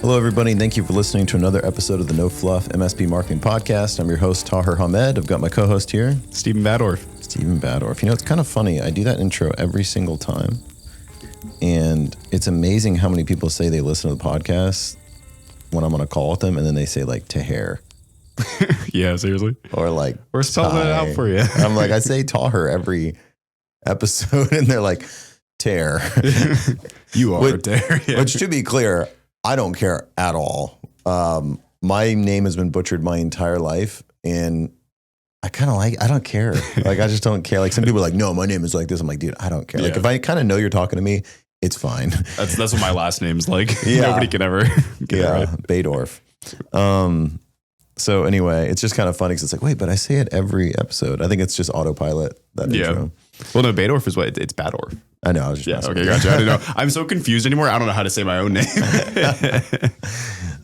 Hello, everybody, and thank you for listening to another episode of the No Fluff MSP Marketing Podcast. I'm your host, Taher Hamed. I've got my co-host here, Stephen Badorf. Stephen Badorf. You know, it's kind of funny. I do that intro every single time, and it's amazing how many people say they listen to the podcast when I'm on a call with them, and then they say, like, Taher. Yeah, seriously? Or, like, we're spelling it out for you. I'm like, I say Taher every episode, and they're like, Tear. You are Tear. Yeah. Which, to be clear, I don't care at all. My name has been butchered my entire life, and I don't care. Like, I just don't care. Like, some people are like, no, my name is like this. I'm like, dude, I don't care. Yeah. Like, if I kind of know you're talking to me, it's fine. That's what my last name's like. Yeah. Nobody can ever get it right. Badorf. So anyway, it's just kind of funny because it's like, wait, but I say it every episode. I think it's just autopilot, that intro. Well, no, Badorf is what it's Badorf. I know. I was just okay, gotcha. I don't know. I'm so confused anymore. I don't know how to say my own name.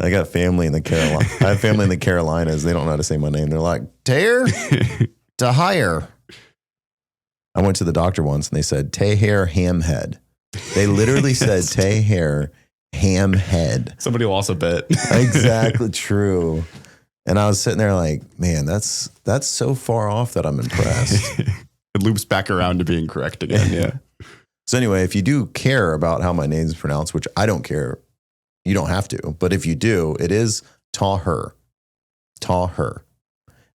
I got family in the Carolinas. I have family in the Carolinas. They don't know how to say my name. They're like, Tear to hire. I went to the doctor once and they said, Teher Hamhead. They literally said Teher Hamhead. Somebody will also bet. Exactly true. And I was sitting there like, man, that's so far off that I'm impressed. It loops back around to being correct again. Yeah. So anyway, if you do care about how my name is pronounced, which I don't care, you don't have to. But if you do, it is Taher. Taher.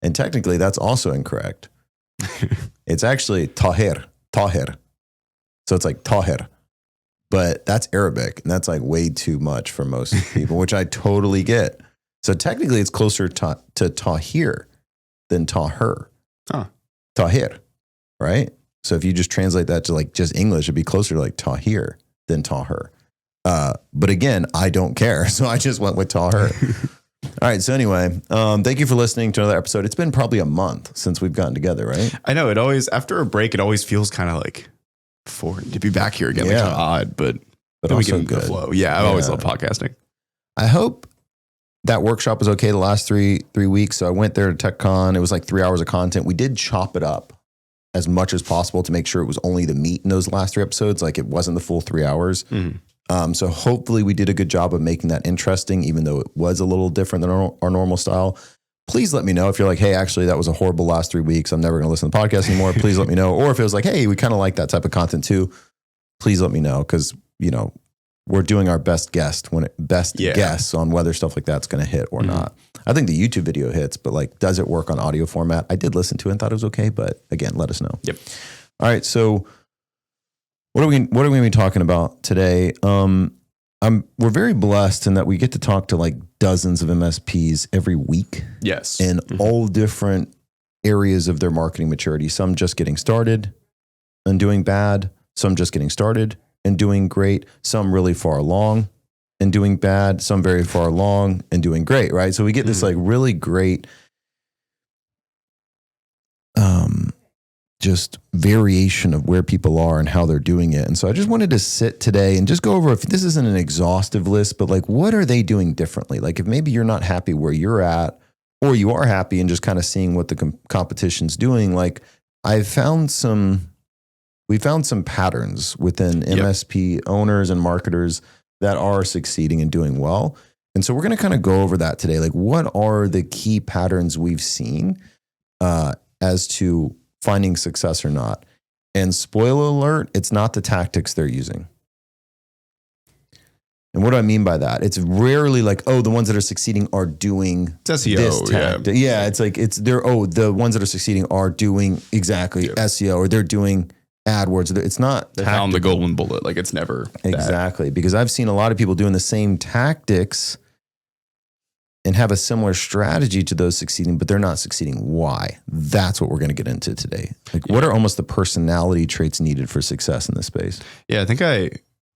And technically, that's also incorrect. It's actually Taher. Taher. So it's like Taher. But that's Arabic, and that's like way too much for most people, which I totally get. So technically, it's closer to Tahir than Taher. Huh. Tahir, right? So if you just translate that to like just English, it'd be closer to like Tahir than Taher. But again, I don't care. So I just went with Taher. All right. So anyway, thank you for listening to another episode. It's been probably a month since we've gotten together, right? I know. It always, after a break, it always feels kind of like foreign to be back here again. Yeah. Like kind of odd, but also we get into good. the flow. Yeah. I always love podcasting. I hope that workshop was okay the last three weeks. So I went there to TechCon. It was like 3 hours of content. We did chop it up as much as possible to make sure it was only the meat in those last 3 episodes. Like, it wasn't the full 3 hours. Mm-hmm. So hopefully we did a good job of making that interesting, even though it was a little different than our normal style. Please let me know if you're like, hey, actually that was a horrible last 3 weeks. I'm never going to listen to the podcast anymore. Please let me know. Or if it was like, hey, we kind of like that type of content too, please let me know. Cause you know, we're doing our best guess on whether stuff like that's going to hit or not. I think the YouTube video hits, but like, does it work on audio format? I did listen to it and thought it was okay, but again, let us know. Yep. All right. So what are we going to be talking about today? We're very blessed in that we get to talk to like dozens of MSPs every week. Yes. In all different areas of their marketing maturity. Some just getting started and doing bad. Some just getting started and doing great. Some really far along and doing bad. Some very far along and doing great, right? So we get this like really great just variation of where people are and how they're doing it. And so I just wanted to sit today and just go over, if this isn't an exhaustive list, but like, what are they doing differently? Like, if maybe you're not happy where you're at, or you are happy and just kind of seeing what the competition's doing. Like, we found some patterns within MSP owners and marketers that are succeeding and doing well. And so we're going to kind of go over that today. Like, what are the key patterns we've seen as to finding success or not? And spoiler alert, it's not the tactics they're using. And what do I mean by that? It's rarely like, oh, the ones that are succeeding are doing it's SEO, this tactic. Yeah, it's like the ones that are succeeding are doing exactly SEO, or they're doing AdWords. It's not they found the golden bullet. Like, it's never exactly that. Because I've seen a lot of people doing the same tactics and have a similar strategy to those succeeding, but they're not succeeding. Why? That's what we're going to get into today. Like, what are almost the personality traits needed for success in this space? Yeah, I think I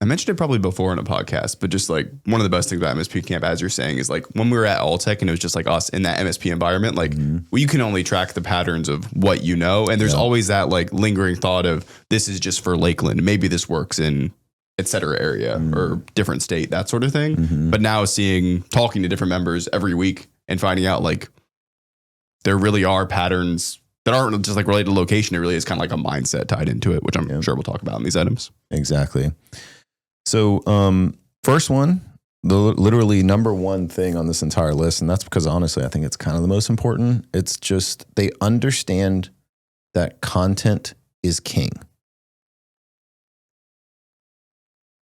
mentioned it probably before in a podcast, but just like one of the best things about MSP Camp, as you're saying, is like when we were at Alltech and it was just like us in that MSP environment, like well, you can only track the patterns of what you know. And there's always that like lingering thought of, this is just for Lakeland. Maybe this works in et cetera area or different state, that sort of thing. But now talking to different members every week and finding out like there really are patterns that aren't just like related to location. It really is kind of like a mindset tied into it, which I'm sure we'll talk about in these items. Exactly. So first one the literally number one thing on this entire list, and that's because honestly, I think it's kind of the most important. It's just they understand that content is king.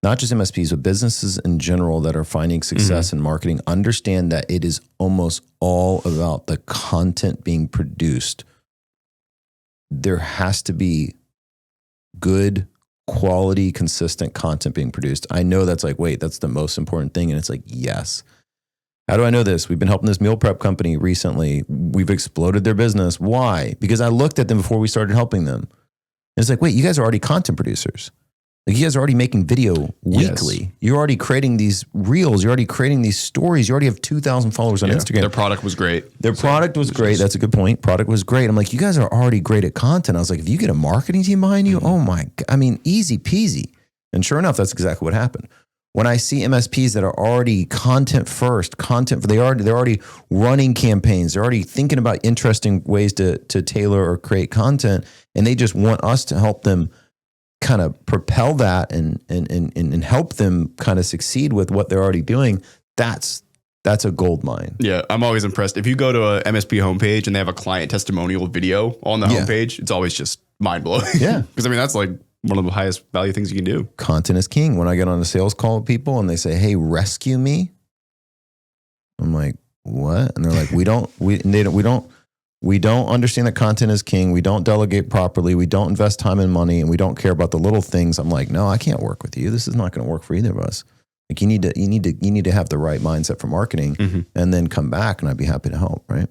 Not just MSPs, but businesses in general that are finding success in marketing understand that it is almost all about the content being produced. There has to be good, quality, consistent content being produced. I know that's like, wait, that's the most important thing. And it's like, yes. How do I know this? We've been helping this meal prep company recently. We've exploded their business. Why? Because I looked at them before we started helping them. And it's like, wait, you guys are already content producers. Like you guys are already making video weekly. Yes. You're already creating these reels. You're already creating these stories. You already have 2,000 followers on Instagram. Their product was great. Their product was great. That's a good point. Product was great. I'm like, you guys are already great at content. I was like, if you get a marketing team behind you, oh my God. I mean, easy peasy. And sure enough, that's exactly what happened. When I see MSPs that are already content first, they're already running campaigns. They're already thinking about interesting ways to tailor or create content. And they just want us to help them kind of propel that and help them kind of succeed with what they're already doing. That's a gold mine. Yeah, I'm always impressed. If you go to a MSP homepage and they have a client testimonial video on the homepage, it's always just mind blowing. Yeah, because I mean that's like one of the highest value things you can do. Content is king. When I get on a sales call with people and they say, "Hey, rescue me," I'm like, "What?" And they're like, We don't understand that content is king. We don't delegate properly. We don't invest time and money, and we don't care about the little things. I'm like, no, I can't work with you. This is not going to work for either of us. Like you need to have the right mindset for marketing, and then come back, and I'd be happy to help. Right.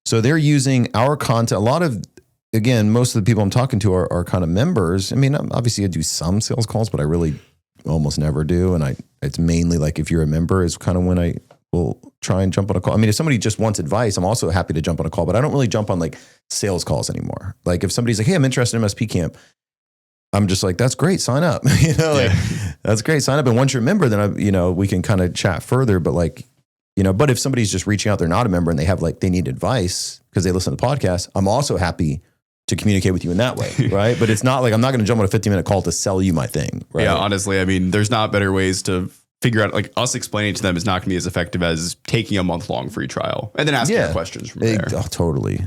So they're using our content. A lot of, again, most of the people I'm talking to are kind of members. I mean, obviously I do some sales calls, but I really almost never do. And it's mainly like if you're a member is kind of when I will try and jump on a call. I mean, if somebody just wants advice, I'm also happy to jump on a call, but I don't really jump on like sales calls anymore. Like if somebody's like, hey, I'm interested in MSP camp, I'm just like, that's great. Sign up. That's great. Sign up. And once you're a member, then we can kind of chat further. But like, but if somebody's just reaching out, they're not a member and they have they need advice because they listen to the podcast, I'm also happy to communicate with you in that way. Right. But it's not like, I'm not going to jump on a 15-minute call to sell you my thing. Right? Yeah. Honestly, I mean, there's not better ways to figure out, like us explaining to them is not going to be as effective as taking a month-long free trial and then asking questions from there. Oh, totally.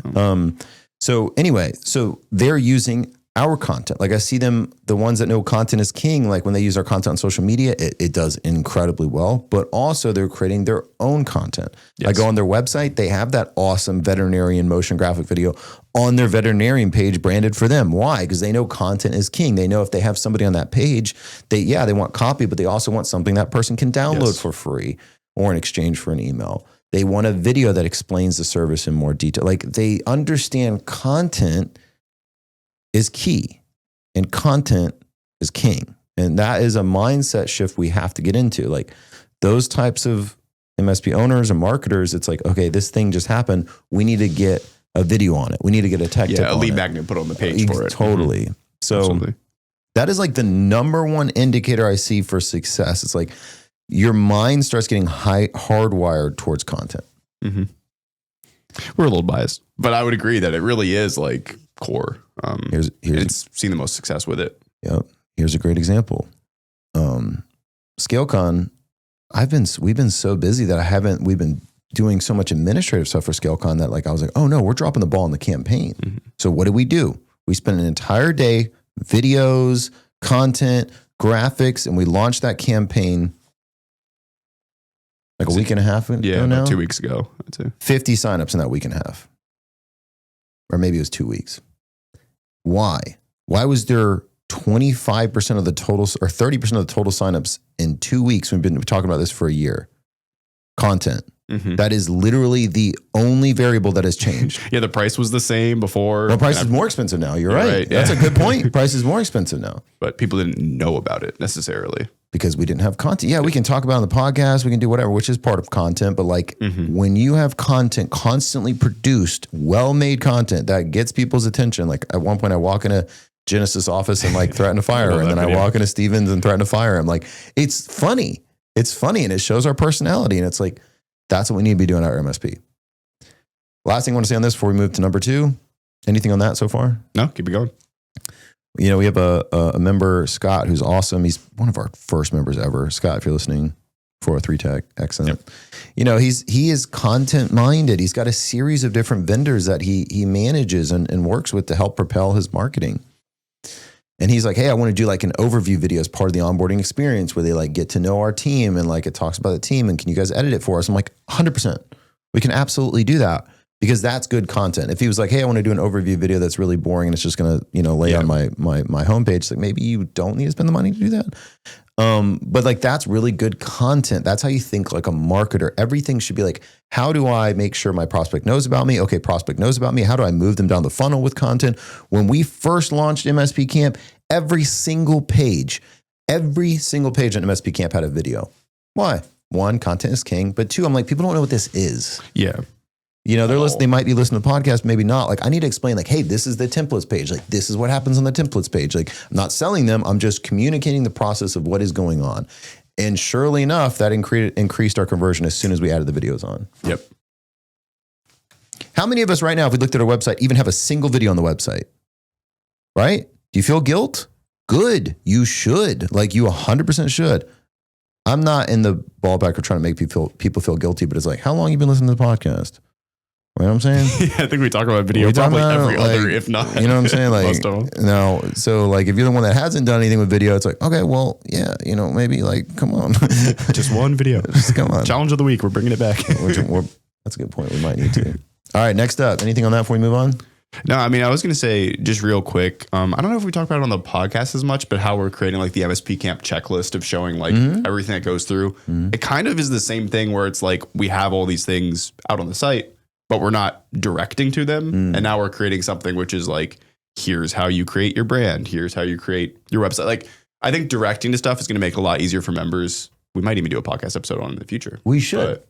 So anyway, so they're using our content. Like I see them, the ones that know content is king, like when they use our content on social media, it does incredibly well, but also they're creating their own content. Yes. I go on their website, they have that awesome veterinarian motion graphic video on their veterinarian page branded for them. Why? Because they know content is king. They know if they have somebody on that page, they want copy, but they also want something that person can download for free or in exchange for an email. They want a video that explains the service in more detail. Like they understand content is key and content is king. And that is a mindset shift we have to get into. Like those types of MSP owners and marketers, it's like, okay, this thing just happened. We need to get a video on it. We need to get a tech tip on it. A lead magnet put on the page for it. Totally. So absolutely. That is like the number one indicator I see for success. It's like your mind starts getting hardwired towards content. Mm-hmm. We're a little biased, but I would agree that it really is like core. It's seen the most success with it. Yep. Here's a great example. ScaleCon, we've been so busy that we've been doing so much administrative stuff for ScaleCon that like, I was like, oh no, we're dropping the ball in the campaign. Mm-hmm. So what do? We spent an entire day, videos, content, graphics, and we launched that campaign like a week and a half ago now? 2 weeks ago. I'd say. 50 signups in that week and a half. Or maybe it was 2 weeks. Why? Why was there 25% of the total or 30% of the total signups in 2 weeks? We've been talking about this for a year. Content. Mm-hmm. That is literally the only variable that has changed. The price was the same before. Well, price is more expensive now. You're right. That's a good point. Price is more expensive now. But people didn't know about it necessarily. Because we didn't have content. Yeah, we can talk about it on the podcast. We can do whatever, which is part of content. But like when you have content constantly produced, well-made content that gets people's attention. Like at one point I walk into Genesis office and like threaten to fire her. And then I walk into Stevens and threaten to fire him. Like it's funny. It's funny and it shows our personality. And it's like, that's what we need to be doing at our MSP. Last thing I want to say on this before we move to number 2. Anything on that so far? No, keep it going. We have a member, Scott, who's awesome. He's one of our first members ever. Scott, if you're listening, 403 Tech. Excellent. Yep. He is content minded. He's got a series of different vendors that he manages and works with to help propel his marketing. And he's like, hey, I want to do like an overview video as part of the onboarding experience where they like get to know our team and like it talks about the team and can you guys edit it for us? I'm like, 100%. We can absolutely do that because that's good content. If he was like, hey, I want to do an overview video that's really boring and it's just going to, lay on my homepage, it's like maybe you don't need to spend the money to do that. But like that's really good content. That's how you think like a marketer. Everything should be like, how do I make sure my prospect knows about me? Okay, prospect knows about me. How do I move them down the funnel with content? When we first launched MSP Camp, every single page on MSP Camp had a video. Why? One, content is king. But two, I'm like, people don't know what this is. Yeah. They're listening, they might be listening to the podcast, maybe not. Like I need to explain like, hey, this is the templates page. Like this is what happens on the templates page. Like I'm not selling them. I'm just communicating the process of what is going on. And surely enough, that increased our conversion as soon as we added the videos on. Yep. How many of us right now, if we looked at our website, even have a single video on the website? Right? Do you feel guilt? Good. You should. Like you 100% should. I'm not in the ballpark of trying to make people feel guilty, but it's like, how long have you been listening to the podcast? You know what I'm saying? Yeah, I think we talk about video probably every other, if not. You know what I'm saying? Like, most of them. No. So like, if you're the one that hasn't done anything with video, it's like, okay, well, yeah, maybe like, come on. Just one video. Just come on. Challenge of the week. We're bringing it back. That's a good point. We might need to. All right, next up. Anything on that before we move on? No, I mean, I was going to say just real quick. I don't know if we talked about it on the podcast as much, but how we're creating like the MSP Camp checklist of showing like everything that goes through. It kind of is the same thing where it's like we have all these things out on the site, but we're not directing to them. And now we're creating something which is like, here's how you create your brand. Here's how you create your website. Like, I think directing to stuff is going to make it a lot easier for members. We might even do a podcast episode on it in the future. We should.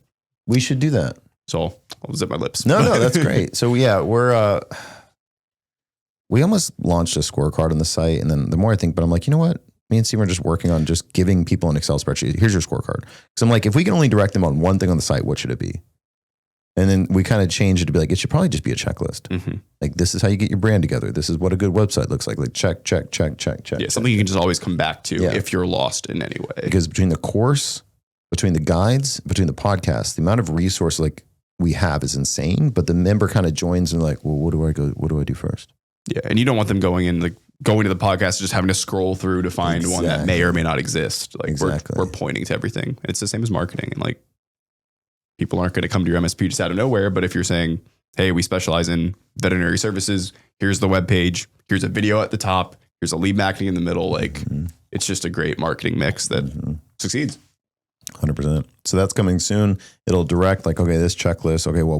We should do that. So I'll zip my lips. No, that's great. So yeah, we almost launched a scorecard on the site. And then the more I think, but I'm like, you know what? Me and Steve are just working on just giving people an Excel spreadsheet. Here's your scorecard. So I'm like, if we can only direct them on one thing on the site, what should it be? And then we kind of change it to be like, it should probably just be a checklist. Like, this is how you get your brand together. This is what a good website looks like. Like check. Yeah, something you can just always come back to if you're lost in any way. Because between the course, between the guides, between the podcast, the amount of resources like we have is insane. But the member kind of joins and like, well, what do I do first? Yeah, and you don't want them going to the podcast, just having to scroll through to find one that may or may not exist. Like we're pointing to everything. It's the same as marketing, and like people aren't going to come to your MSP just out of nowhere. But if you're saying, hey, we specialize in veterinary services, here's the webpage, here's a video at the top, here's a lead magnet in the middle. Like it's just a great marketing mix that succeeds. 100%. So that's coming soon. It'll direct like, okay, this checklist. Okay, well,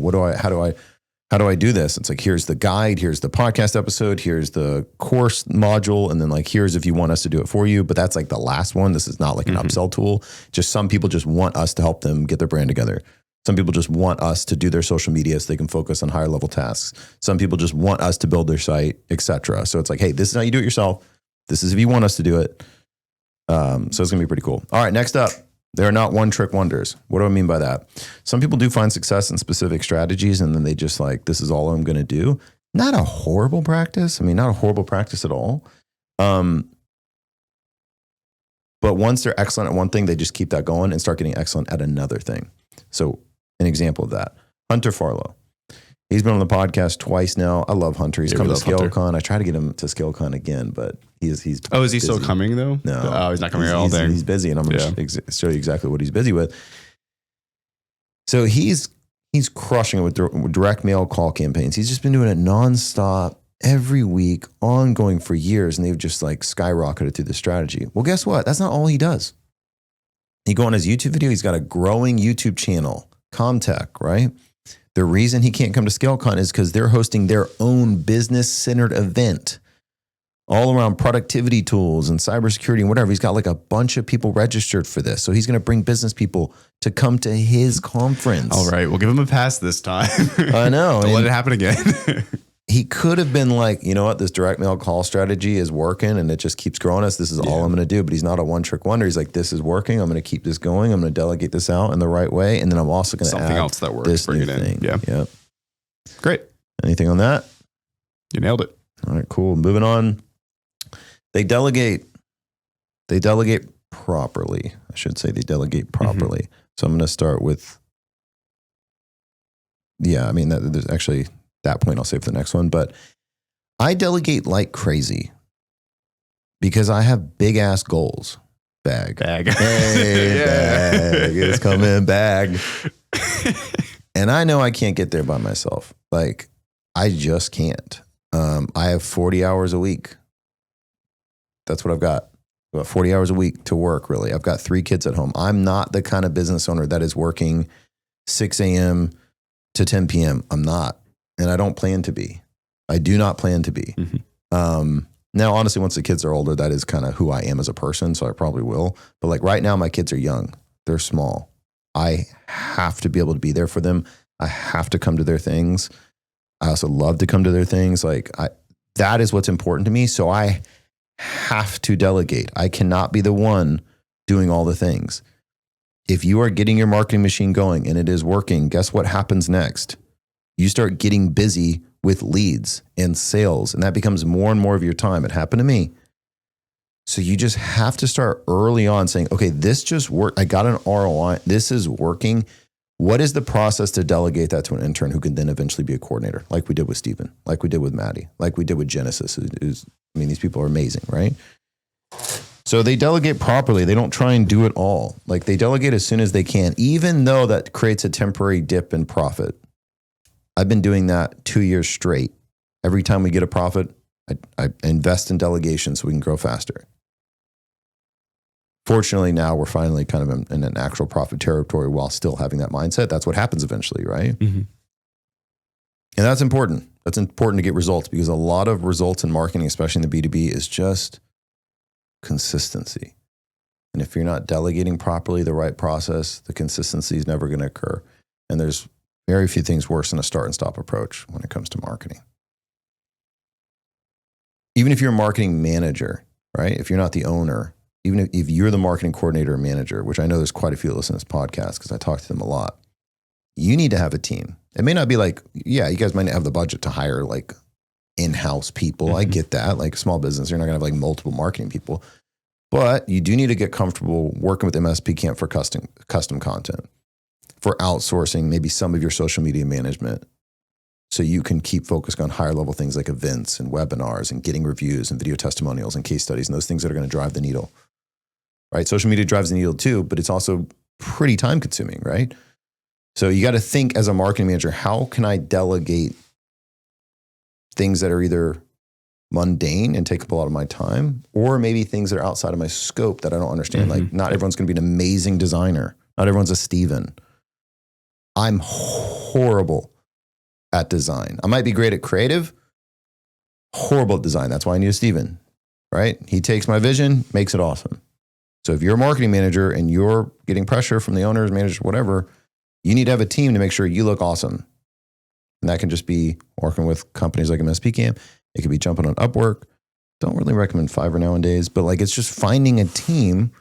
how do I do this? It's like, here's the guide, here's the podcast episode, here's the course module, and then like, here's if you want us to do it for you. But that's like the last one. This is not like an upsell tool. Just some people just want us to help them get their brand together. Some people just want us to do their social media so they can focus on higher level tasks. Some people just want us to build their site, etc. So it's like, hey, this is how you do it yourself. This is if you want us to do it. So it's going to be pretty cool. All right, next up. They're not one-trick wonders. What do I mean by that? Some people do find success in specific strategies and then they just like, this is all I'm going to do. Not a horrible practice. I mean, not a horrible practice at all. But once they're excellent at one thing, they just keep that going and start getting excellent at another thing. So an example of that, Hunter Farlow. He's been on the podcast twice now. I love Hunter. He's come to ScaleCon. I try to get him to ScaleCon again, but he's Oh, is he still coming though? No. Oh, he's not coming all day. He's busy, and I'm going to show you exactly what he's busy with. So he's crushing it with direct mail call campaigns. He's just been doing it nonstop every week, ongoing for years, and they've just like skyrocketed through the strategy. Well, guess what? That's not all he does. You go on his YouTube video. He's got a growing YouTube channel, Comtech, right? The reason he can't come to ScaleCon is because they're hosting their own business-centered event all around productivity tools and cybersecurity and whatever. He's got like a bunch of people registered for this. So he's going to bring business people to come to his conference. All right. We'll give him a pass this time. I know. Don't let it happen again. He could have been like, you know what, this direct mail call strategy is working and it just keeps growing us. This is all I'm going to do. But he's not a one-trick wonder. He's like, this is working. I'm going to keep this going. I'm going to delegate this out in the right way. And then I'm also going to add something else that works. This bring new it in. thing. Yeah. Yep. Great. Anything on that? You nailed it. properly. I should say they delegate properly. So I'm going to start with, there's actually that point I'll save for the next one. But I delegate like crazy because I have big ass goals. Bag. Hey, Yeah. bag is coming, bag. And I know I can't get there by myself. Like, I just can't. I have 40 hours a week. That's what I've got. About 40 hours a week to work, really. I've got 3 kids at home. I'm not the kind of business owner that is working 6 a.m. to 10 p.m. I'm not. And I don't plan to be. I do not plan to be. Now, honestly, once the kids are older, that is kind of who I am as a person. So I probably will. But like right now, my kids are young. They're small. I have to be able to be there for them. I have to come to their things. I also love to come to their things. That is what's important to me. So I have to delegate. I cannot be the one doing all the things. If you are getting your marketing machine going and it is working, guess what happens next? You start getting busy with leads and sales, and that becomes more and more of your time. It happened to me. So you just have to start early on saying, okay, this just worked. I got an ROI. This is working. What is the process to delegate that to an intern who can then eventually be a coordinator, like we did with Steven, like we did with Maddie, like we did with Genesis? These people are amazing, right? So they delegate properly. They don't try and do it all. Like, they delegate as soon as they can, even though that creates a temporary dip in profit. I've been doing that 2 years straight. Every time we get a profit, I invest in delegation so we can grow faster. Fortunately, now we're finally kind of in an actual profit territory while still having that mindset. That's what happens eventually, right? And that's important. That's important to get results, because a lot of results in marketing, especially in the B2B, is just consistency. And if you're not delegating properly the right process, the consistency is never going to occur. And there's very few things worse than a start and stop approach when it comes to marketing. Even if you're a marketing manager, right? If you're not the owner, even if you're the marketing coordinator or manager, which I know there's quite a few that listen to this podcast because I talk to them a lot, you need to have a team. It may not be like, yeah, you guys might not have the budget to hire like in-house people. I get that. Like, small business, you're not going to have like multiple marketing people. But you do need to get comfortable working with MSP Camp for custom content, for outsourcing maybe some of your social media management, so you can keep focused on higher level things like events and webinars and getting reviews and video testimonials and case studies and those things that are going to drive the needle, right? Social media drives the needle too, but it's also pretty time consuming, right? So you got to think as a marketing manager, how can I delegate things that are either mundane and take up a lot of my time, or maybe things that are outside of my scope that I don't understand. Like, not everyone's going to be an amazing designer. Not everyone's a Steven. I'm horrible at design. I might be great at creative, horrible at design. That's why I need a Steven, right? He takes my vision, makes it awesome. So if you're a marketing manager and you're getting pressure from the owners, managers, whatever, you need to have a team to make sure you look awesome. And that can just be working with companies like MSP Camp. It could be jumping on Upwork. Don't really recommend Fiverr nowadays, but like, it's just finding a team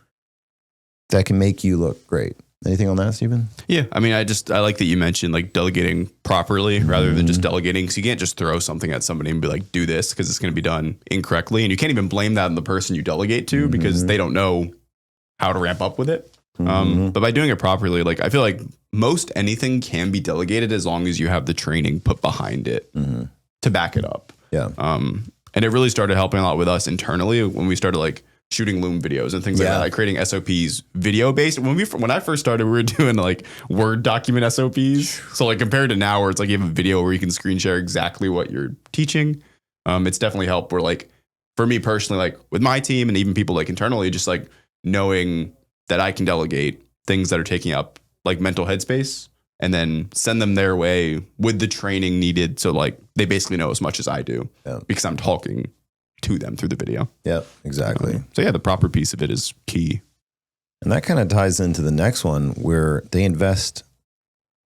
that can make you look great. Anything on that, Steven? Yeah. I mean, I like that you mentioned like delegating properly rather than just delegating. So you can't just throw something at somebody and be like, do this, because it's going to be done incorrectly. And you can't even blame that on the person you delegate to, because they don't know how to ramp up with it. But by doing it properly, like, I feel like most anything can be delegated as long as you have the training put behind it to back it up. Yeah. And it really started helping a lot with us internally when we started like shooting Loom videos and things like that, like creating SOPs video based. When I first started, we were doing like Word document SOPs. So like, compared to now where it's like you have a video where you can screen share exactly what you're teaching. It's definitely helped where, like, for me personally, like with my team and even people like internally, just like knowing that I can delegate things that are taking up like mental headspace and then send them their way with the training needed. So like, they basically know as much as I do because I'm talking to them through the video. Yeah, exactly. So yeah, the proper piece of it is key. And that kind of ties into the next one, where they invest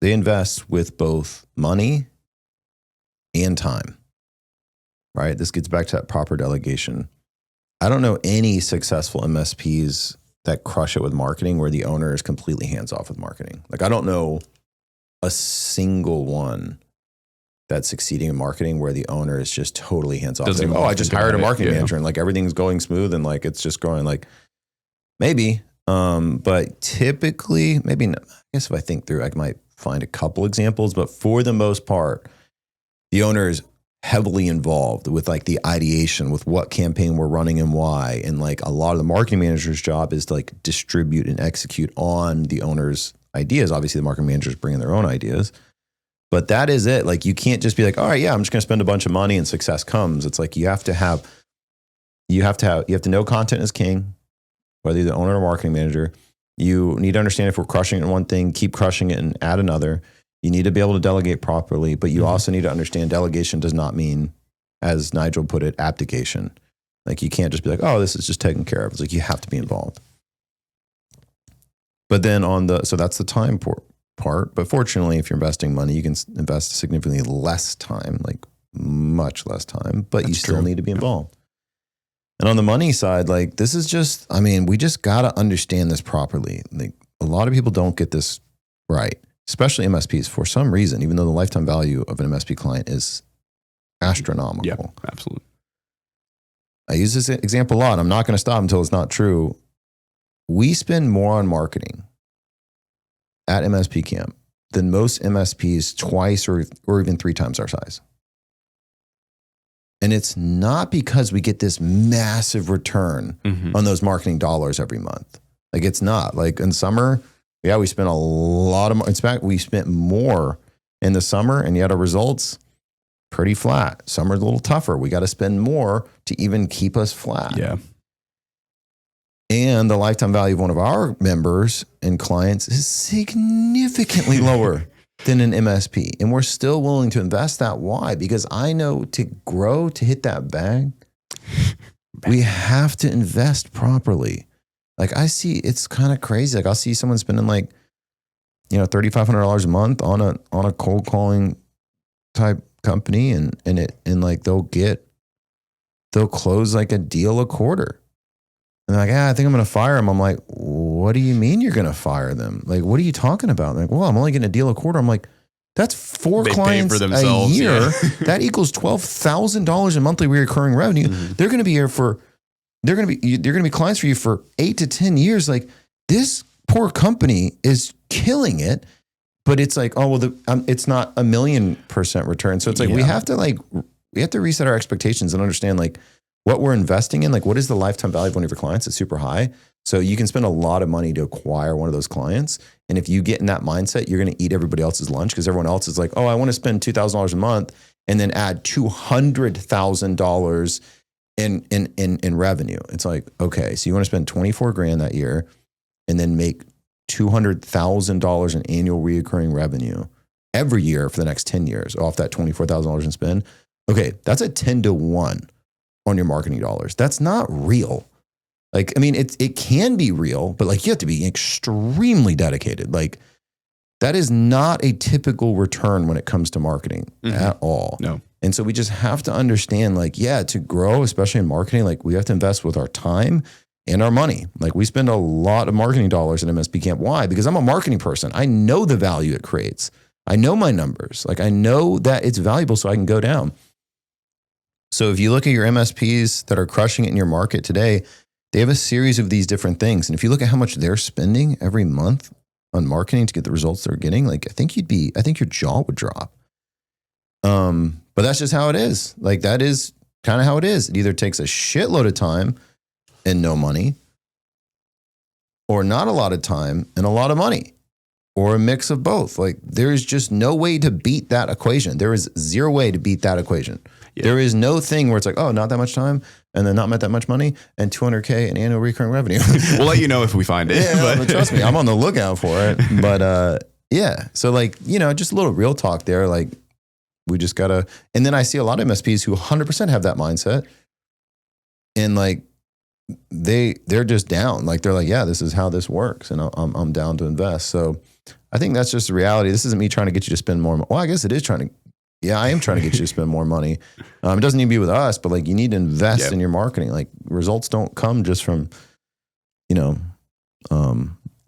with both money and time, right? This gets back to that proper delegation. I don't know any successful MSPs that crush it with marketing where the owner is completely hands off with marketing. Like, I don't know a single one that's succeeding in marketing where the owner is just totally hands off. Like, I just hired a marketing manager and like everything's going smooth and like it's just going like, Maybe. But typically, maybe not. I guess if I think through, I might find a couple examples, but for the most part, the owner is heavily involved with like the ideation, with what campaign we're running and why. And like a lot of the marketing manager's job is to like distribute and execute on the owner's ideas. Obviously, the marketing managers bring in their own ideas, but that is it. Like you can't just be like, all right, yeah, I'm just going to spend a bunch of money and success comes. It's like you have to know content is king, whether you're the owner or marketing manager. You need to understand if we're crushing it in one thing, keep crushing it and add another. You need to be able to delegate properly, but you also need to understand delegation does not mean, as Nigel put it, abdication. Like you can't just be like, oh, this is just taken care of. It's like you have to be involved. But then so that's the time part. But fortunately, if you're investing money, you can invest significantly less time, like much less time, but you still need to be involved. And on the money side, like this is just, I mean, we just got to understand this properly. Like a lot of people don't get this right, especially MSPs for some reason, even though the lifetime value of an MSP client is astronomical. Yeah, absolutely. I use this example a lot. I'm not going to stop until it's not true. We spend more on marketing at MSP camp than most MSPs twice or even 3 times our size. And it's not because we get this massive return on those marketing dollars every month. Like it's not. Like in summer, yeah, we spent a lot of, in fact, we spent more in the summer and yet our results pretty flat. Summer's a little tougher. We got to spend more to even keep us flat. Yeah. And the lifetime value of one of our members and clients is significantly lower than an MSP. And we're still willing to invest that. Why? Because I know to grow, to hit that bag, we have to invest properly. Like I see, it's kind of crazy. Like I'll see someone spending like, $3,500 a month on a cold calling type company and like they'll close like a deal a quarter. And they're like, I think I'm going to fire them. I'm like, what do you mean you're going to fire them? Like, what are you talking about? They're like, well, I'm only getting a deal a quarter. I'm like, that's 4 clients for themselves, a year. Yeah. That equals $12,000 in monthly recurring revenue. They're going to be here they're going to be clients for you for 8 to 10 years. Like this poor company is killing it, but it's like, oh, well, it's not 1,000,000% return. So it's like, we have to reset our expectations and understand like, what we're investing in, like what is the lifetime value of one of your clients? It's super high. So you can spend a lot of money to acquire one of those clients. And if you get in that mindset, you're going to eat everybody else's lunch because everyone else is like, oh, I want to spend $2,000 a month and then add $200,000 in revenue. It's like, okay, so you want to spend 24 grand that year and then make $200,000 in annual recurring revenue every year for the next 10 years off that $24,000 in spend. Okay, that's a 10-to-1 on your marketing dollars. That's not real. Like, I mean, it can be real, but like you have to be extremely dedicated. Like that is not a typical return when it comes to marketing at all. No. And so we just have to understand like, yeah, to grow, especially in marketing, like we have to invest with our time and our money. Like we spend a lot of marketing dollars at MSP Camp. Why? Because I'm a marketing person. I know the value it creates. I know my numbers. Like I know that it's valuable so I can go down. So if you look at your MSPs that are crushing it in your market today, they have a series of these different things. And if you look at how much they're spending every month on marketing to get the results they're getting, like I think your jaw would drop. But that's just how it is. Like that is kind of how it is. It either takes a shitload of time and no money, or not a lot of time and a lot of money, or a mix of both. Like there's just no way to beat that equation. There is zero way to beat that equation. Yeah. There is no thing where it's like, oh, not that much time and then not that much money and $200K in annual recurring revenue. We'll let you know if we find it. Yeah, but trust me, I'm on the lookout for it. But yeah, so like, just a little real talk there. Like we just gotta, and then I see a lot of MSPs who 100% have that mindset and like, they're just down. Like they're like, yeah, this is how this works. And I'm down to invest. So I think that's just the reality. This isn't me trying to get you to spend more. Well, I guess it is I am trying to get you to spend more money. It doesn't need to be with us, but like you need to invest in your marketing. Like results don't come just from,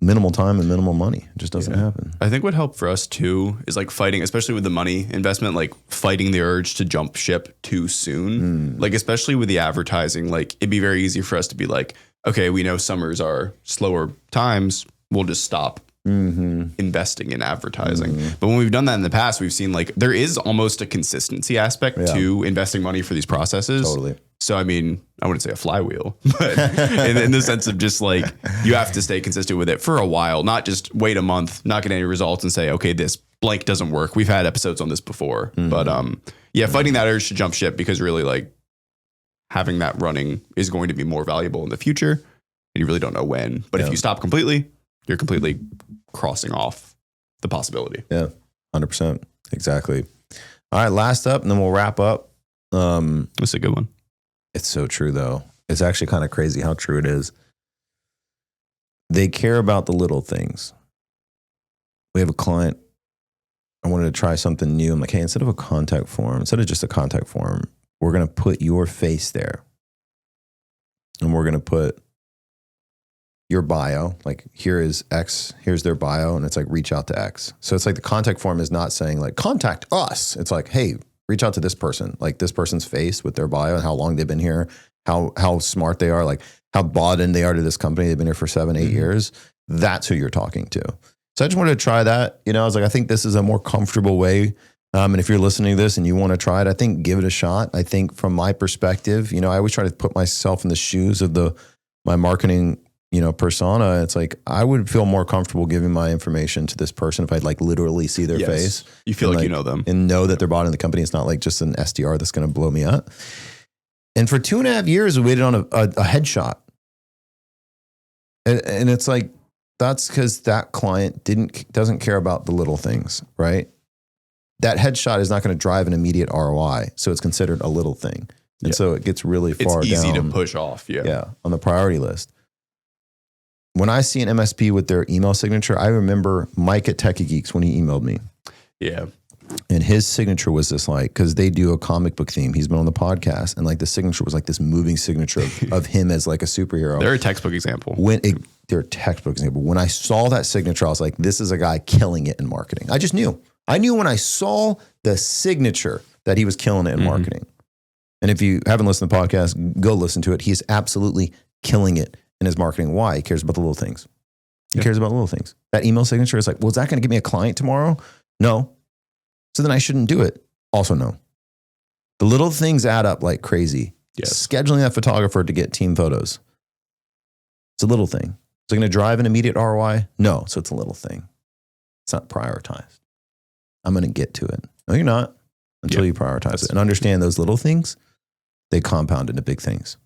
minimal time and minimal money. It just doesn't happen. I think what helped for us too is like fighting, especially with the money investment, like fighting the urge to jump ship too soon. Like, especially with the advertising, like it'd be very easy for us to be like, okay, we know summers are slower times. We'll just stop investing in advertising. But when we've done that in the past, we've seen like there is almost a consistency aspect to investing money for these processes. Totally. So, I mean, I wouldn't say a flywheel, but in the sense of just like you have to stay consistent with it for a while, not just wait a month, not get any results and say, okay, this blank doesn't work. We've had episodes on this before, but fighting that urge to jump ship because really like having that running is going to be more valuable in the future. And you really don't know when, but if you stop completely, you're completely crossing off the possibility. Yeah, 100%. Exactly. All right, last up, and then we'll wrap up. That's a good one. It's so true, though. It's actually kind of crazy how true it is. They care about the little things. We have a client. I wanted to try something new. I'm like, hey, instead of a contact form, instead of just a contact form, we're going to put your face there. And we're going to put your bio, like here is X, here's their bio, and it's like reach out to X. So it's like the contact form is not saying like contact us. It's like, hey, reach out to this person, like this person's face with their bio and how long they've been here, how smart they are, like how bought in they are to this company. They've been here for 7-8 years. That's who you're talking to. So I just wanted to try that. I was like, I think this is a more comfortable way. And if you're listening to this and you want to try it, I think give it a shot. I think from my perspective, I always try to put myself in the shoes of my marketing persona. It's like, I would feel more comfortable giving my information to this person if I'd like literally see their face. You feel like you know them. And know that they're bought in the company. It's not like just an SDR that's going to blow me up. And for 2.5 years, we waited on a headshot. And it's like, that's because that client doesn't care about the little things, right? That headshot is not going to drive an immediate ROI. So it's considered a little thing. And so it gets really far down. It's easy to push off. Yeah. On the priority list. When I see an MSP with their email signature, I remember Mike at Techie Geeks when he emailed me. Yeah. And his signature was this like, because they do a comic book theme. He's been on the podcast. And like the signature was like this moving signature of him as like a superhero. They're a textbook example. They're a textbook example. When I saw that signature, I was like, this is a guy killing it in marketing. I just knew. I knew when I saw the signature that he was killing it in marketing. And if you haven't listened to the podcast, go listen to it. He's absolutely killing it in his marketing. Why? He cares about the little things. He cares about little things. That email signature is like, well, is that going to give me a client tomorrow? No. So then I shouldn't do it. Also, no. The little things add up like crazy. Yes. Scheduling that photographer to get team photos. It's a little thing. Is it going to drive an immediate ROI? No. So it's a little thing. It's not prioritized. I'm going to get to it. No, you're not until you prioritize it and understand those little things. They compound into big things.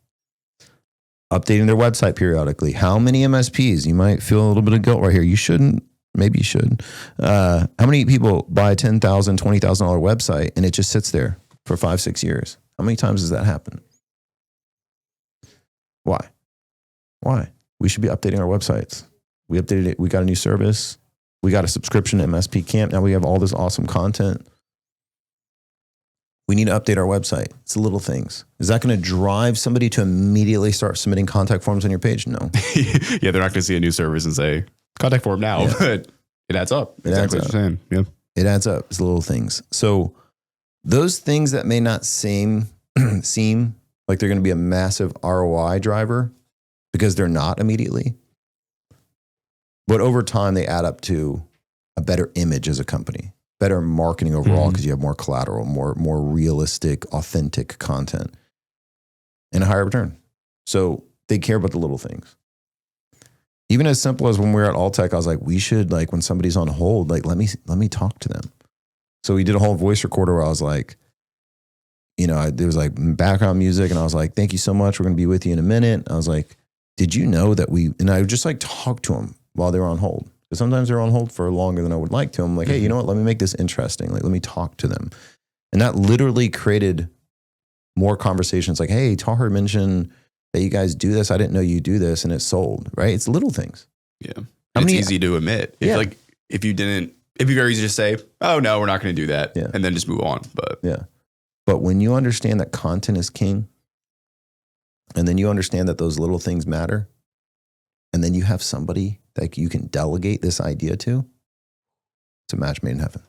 Updating their website periodically. How many MSPs? You might feel a little bit of guilt right here. You shouldn't. Maybe you should. How many people buy a $10,000, $20,000 website and it just sits there for 5-6 years? How many times does that happen? Why? We should be updating our websites. We updated it. We got a new service. We got a subscription to MSP Camp. Now we have all this awesome content. We need to update our website. It's the little things. Is that going to drive somebody to immediately start submitting contact forms on your page? No. Yeah, they're not going to see a new service and say, contact form now, but it adds up. It adds up. Yeah. It adds up. It's the little things. So those things that may not seem like they're going to be a massive ROI driver because they're not immediately, but over time they add up to a better image as a company. Better marketing overall because you have more collateral, more realistic, authentic content, and a higher return. So they care about the little things. Even as simple as when we were at Alltech, I was like, we should like when somebody's on hold, like let me talk to them. So we did a whole voice recorder where I was like, there was like background music, and I was like, thank you so much. We're going to be with you in a minute. I was like, did you know that and I would just like talk to them while they were on hold. Sometimes they're on hold for longer than I would like to. I'm like, hey, you know what? Let me make this interesting. Like, let me talk to them. And that literally created more conversations like, hey, Tahir mentioned that you guys do this. I didn't know you do this, and it sold, right? It's little things. Yeah. It's easy to admit. If you didn't, it'd be very easy to say, oh no, we're not going to do that. Yeah. And then just move on. But when you understand that content is king, and then you understand that those little things matter, and then you have somebody that you can delegate this idea to, it's a match made in heaven.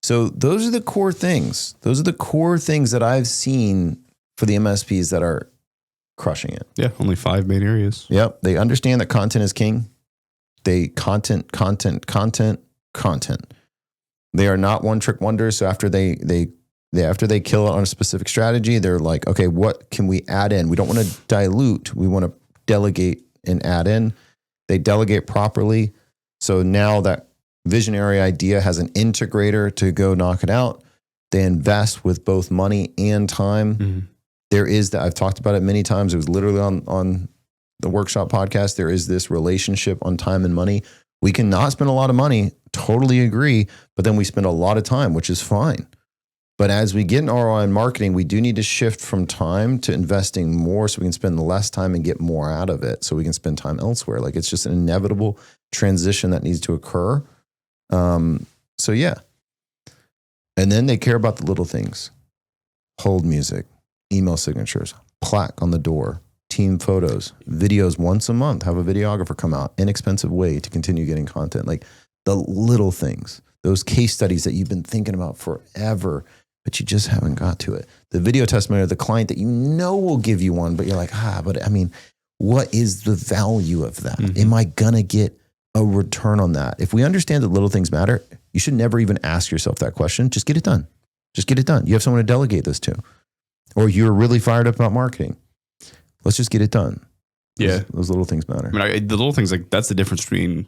So those are the core things. Those are the core things that I've seen for the MSPs that are crushing it. Yeah, only 5 main areas. Yep. They understand that content is king. They content. They are not one trick wonders. So after they kill it on a specific strategy, they're like, okay, what can we add in? We don't want to dilute. We want to delegate and add in. They delegate properly. So now that visionary idea has an integrator to go knock it out. They invest with both money and time. Mm-hmm. There is that, I've talked about it many times. It was literally on the workshop podcast. There is this relationship on time and money. We cannot spend a lot of money, totally agree, but then we spend a lot of time, which is fine. But as we get an ROI in marketing, we do need to shift from time to investing more so we can spend less time and get more out of it so we can spend time elsewhere. Like it's just an inevitable transition that needs to occur. So yeah. And then they care about the little things. Hold music, email signatures, plaque on the door, team photos, videos once a month, have a videographer come out, inexpensive way to continue getting content. Like the little things, those case studies that you've been thinking about forever, but you just haven't got to it. The video testimony of the client that you know will give you one, but you're like, but I mean, what is the value of that? Mm-hmm. Am I going to get a return on that? If we understand that little things matter, you should never even ask yourself that question. Just get it done. Just get it done. You have someone to delegate this to. Or you're really fired up about marketing. Let's just get it done. Yeah. Those little things matter. I mean, the little things, like that's the difference between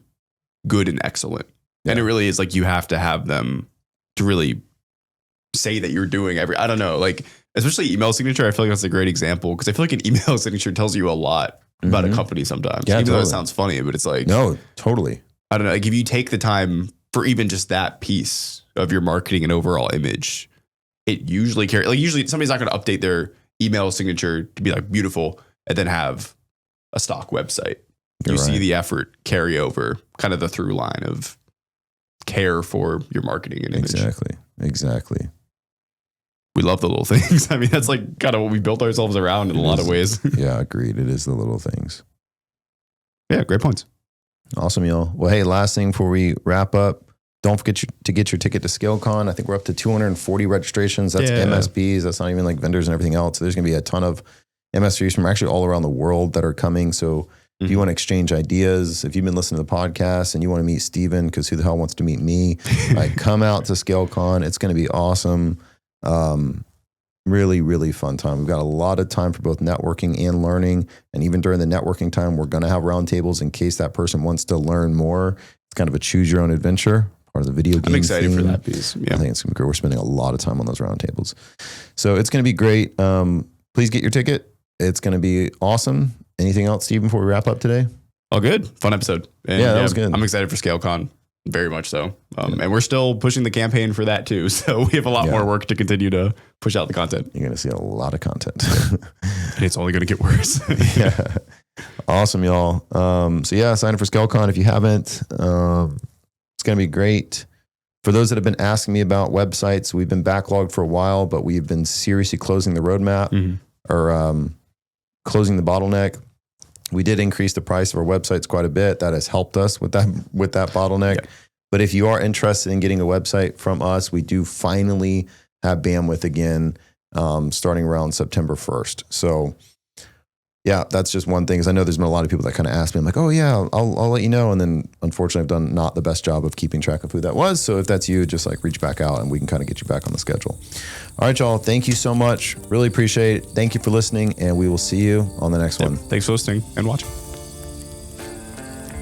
good and excellent. Yeah. And it really is like you have to have them to really say that you're doing I don't know, like especially email signature. I feel like that's a great example because I feel like an email signature tells you a lot about a company sometimes. Yeah, even though it sounds funny, but it's like, no, totally. I don't know. Like if you take the time for even just that piece of your marketing and overall image, it usually carries, like usually somebody's not going to update their email signature to be like beautiful and then have a stock website. You see the effort carry over, kind of the through line of care for your marketing and image. Exactly. We love the little things. I mean, that's like kind of what we built ourselves around in a lot of ways. Yeah, agreed. It is the little things. Yeah, great points. Awesome, y'all. Well, hey, last thing before we wrap up, don't forget to get your ticket to ScaleCon. I think we're up to 240 registrations. That's MSPs. That's not even like vendors and everything else. There's going to be a ton of MSPs from actually all around the world that are coming. So if you want to exchange ideas, if you've been listening to the podcast and you want to meet Steven, because who the hell wants to meet me, like come out to ScaleCon. It's going to be awesome. Really, really fun time. We've got a lot of time for both networking and learning. And even during the networking time, we're going to have roundtables in case that person wants to learn more. It's kind of a choose your own adventure, part of the video game. I'm excited theme. for that piece. Yeah. I think it's going to be great. We're spending a lot of time on those roundtables. So it's going to be great. Please get your ticket. It's going to be awesome. Anything else, Steve, before we wrap up today? All good. Fun episode. And that was good. I'm excited for ScaleCon. Very much so. And we're still pushing the campaign for that too. So we have a lot more work to continue to push out the content. You're going to see a lot of content. And it's only going to get worse. Yeah. Awesome, y'all. Sign up for ScaleCon if you haven't. It's going to be great. For those that have been asking me about websites, we've been backlogged for a while, but we've been seriously closing the roadmap or closing the bottleneck. We did increase the price of our websites quite a bit. That has helped us with that bottleneck. Yeah. But if you are interested in getting a website from us, we do finally have bandwidth again, starting around September 1st. So yeah, that's just one thing. Because I know there's been a lot of people that kind of ask me, I'm like, oh yeah, I'll let you know. And then unfortunately I've done not the best job of keeping track of who that was. So if that's you, just like reach back out and we can kind of get you back on the schedule. All right, y'all. Thank you so much. Really appreciate it. Thank you for listening and we will see you on the next one. Thanks for listening and watching.